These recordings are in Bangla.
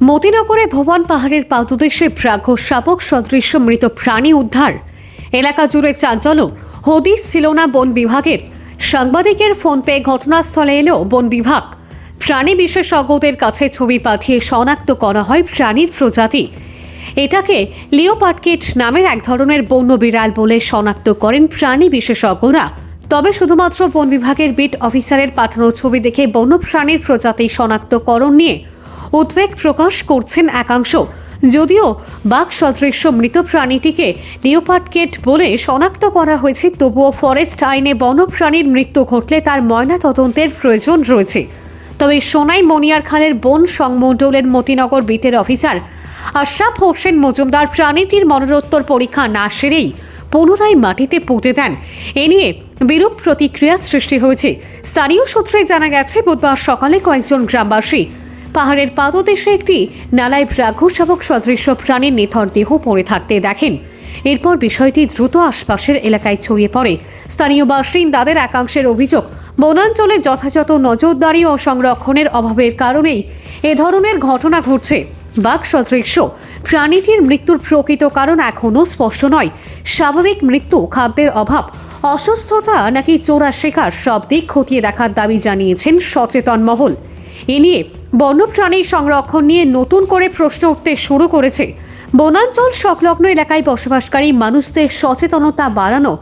মতিনগরে ভুবন পাহাড়ের পাদদেশে ব্যাঘ্র শাবক সদৃশ্য মৃত প্রাণী উদ্ধার। এলাকা জুড়ে চাঞ্চল্য। হদিস ছিল না বন বিভাগের। সাংবাদিকের ফোন পেয়ে ঘটনাস্থলে এলো বন বিভাগ। প্রাণী বিশেষজ্ঞদের কাছে ছবি পাঠিয়ে শনাক্ত করা হয় প্রাণীর প্রজাতি। এটাকে লিওপার্ড নামের এক ধরনের বন্য বিড়াল বলে শনাক্ত করেন প্রাণী বিশেষজ্ঞরা। তবে শুধুমাত্র বন বিভাগের বিট অফিসারের পাঠানো ছবি দেখে বন্য প্রাণীর প্রজাতি শনাক্তকরণ নিয়ে উদ্বেগ প্রকাশ করছেন একাংশ। যদিও বাঘ সদৃশ্য মৃত প্রাণীটিকে লিওপার্ড বলে শনাক্ত করা হয়েছে, তবুও ফরেস্ট আইনে বন্যপ্রাণীর মৃত্যু ঘটলে তার ময়নাতদন্তের প্রয়োজন রয়েছে। তবে সোনাই মনিয়ারখালের বন সংমণ্ডলের মতিনগর বিটের অফিসার আশরাফ হোসেন মজুমদার প্রাণীটির মরণোত্তর পরীক্ষা না সেরেই পুনরায় মাটিতে পুঁতে দেন। এ নিয়ে বিরূপ প্রতিক্রিয়া সৃষ্টি হয়েছে। স্থানীয় সূত্রে জানা গেছে, বুধবার সকালে কয়েকজন গ্রামবাসী পাহাড়ের পাদদেশে একটি নালায় ব্যাঘ্র শাবক সদৃশ্য প্রাণীর নিথর দেহ পড়ে থাকতে দেখেন। এরপর বিষয়টি দ্রুত আশপাশের এলাকায় ছড়িয়ে পড়ে। স্থানীয় বাসিন্দাদের একাংশের অভিযোগ, বনাঞ্চলে যথাযথ নজরদারি ও সংরক্ষণের অভাবের কারণেই এ ধরনের ঘটনা ঘটছে। বাঘ সদৃশ্য প্রাণীটির মৃত্যুর প্রকৃত কারণ এখনও স্পষ্ট নয়। স্বাভাবিক মৃত্যু, খাদ্যের অভাব, অসুস্থতা নাকি চোরা শিকার, সব দিক খতিয়ে দেখার দাবি জানিয়েছেন সচেতন মহল। এ নিয়ে বন্যপ্রাণী সংরক্ষণ নিয়ে নতুন করে প্রশ্ন উঠতে শুরু করেছে। বনাঞ্চল সংলগ্ন এলাকায় বসবাসকারী মানুষদের সচেতনতা বাড়ানো,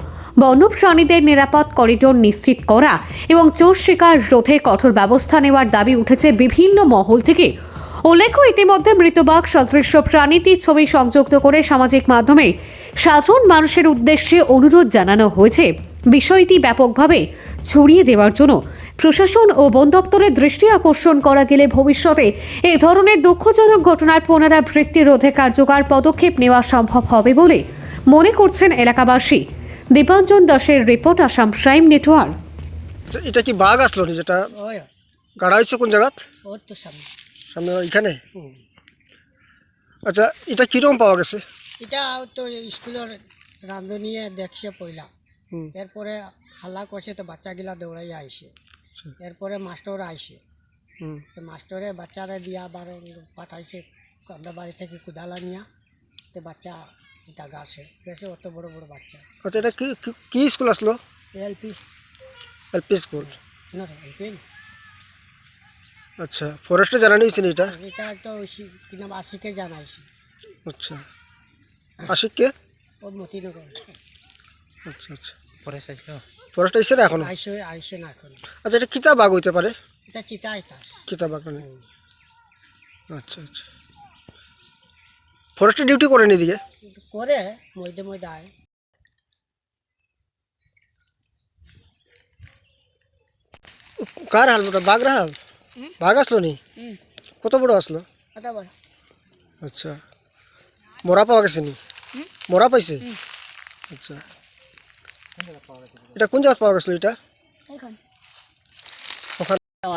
বন্যপ্রাণীদের নিরাপদ করিডোর নিশ্চিত করা এবং চোর শিকার রোধে কঠোর ব্যবস্থা নেওয়ার দাবি উঠেছে বিভিন্ন মহল থেকে। উল্লেখ্য, ইতিমধ্যে মৃত বাঘ সদৃশ্য প্রাণীটির ছবি সংযুক্ত করে সামাজিক মাধ্যমে সাধারণ মানুষের উদ্দেশ্যে অনুরোধ জানানো হয়েছে বিষয়টি ব্যাপকভাবে ছড়িয়ে দেওয়ার জন্য। প্রশাসন ও বন দপ্তরের দৃষ্টি আকর্ষণ করা গেলে ভবিষ্যতে এ ধরনের দুঃখজনক ঘটনার পুনরাবৃত্তি রোধে কার্যকর পদক্ষেপ নেওয়া সম্ভব হবে বলে মনে করছেন এলাকাবাসী। দীপাঞ্জন দাসের রিপোর্ট, আসাম প্রাইম নেটওয়ার্ক। এটা কি বাঘ আসলো নি যেটা গাড়া হয়েছে কোন জায়গাত? সামনে এখানে। আচ্ছা, এটা কিরকম পাওয়া গেছে? এটা তো স্কুলের রাঁধুনিয়ে দেখছে পয়লা, এরপরে হাল্লা করছে, তো বাচ্চাগুলা দৌড়াই আইসে। এরপরে মাস্টাররা আইসে, তো মাস্টারে বাচ্চারা দিয়া আবার পাঠাইছে আমরা বাড়ি থেকে কুদালা নিয়া, তো বাচ্চা এটা গাছে গেছে, অত বড় বড় বাচ্চা। আচ্ছা, এটা কি স্কুল আসলো? LP school. এলপি। আচ্ছা, ফরেস্টে জানানি হয়েছে এটা? এটা তো কি নাম, আশিকে জানাইছি। আচ্ছা, আশিককে? ও মতিনগর। আচ্ছা আচ্ছা, ফরেস্ট আইসে না এখন? আইসে না এখন। আচ্ছা, এটা কিতা বাঘ হইতে পারে? এটা চিতা আইতাস। চিতা বাঘ মানে? আচ্ছা আচ্ছা, ফরেস্টে ডিউটি করেন এদিকে? করে মধ্যে মধ্যে আয়। কার হাল ওটা? বাঘ হাল? বাঘ আসলো নি? কত বড় আসলো? আচ্ছা, মরা পাওয়া গেছে নি? মরা পাইছে? আচ্ছা, এটা কোন জায়গা পাওয়া গেছিল এটা?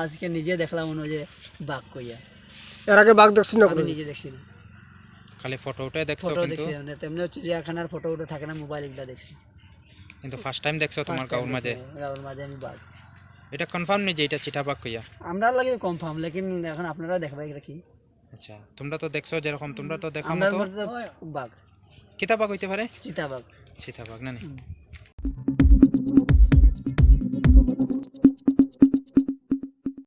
আজকে নিজে দেখলাম মনে যে বাঘ কইয়া। এর আগে বাঘ দেখছি না? আমি নিজে দেখছি না, খালি ফটোটাই দেখছো? ফটো দেখছি না, তেমনি চিড়িয়াখানার ফটো উঠে থাকে না, মোবাইল এগুলা দেখছি। কিন্তু ফার্স্ট টাইম দেখছো তোমার গাঁওর মাঝে? গাঁওর মাঝে আমি বাঘ। এটা কনফার্ম নেই যে এটা চিতাবাঘ কইয়া? আমরা লাগে কনফার্ম, লেকিন এখন আপনারা দেখবা এটা কি। আচ্ছা, তোমরা তো দেখছো, যেরকম তোমরা তো দেখো আমরা মতো বাঘ কিতাবাঘ হইতে পারে? চিতাবাঘ। চিতাবাঘ না?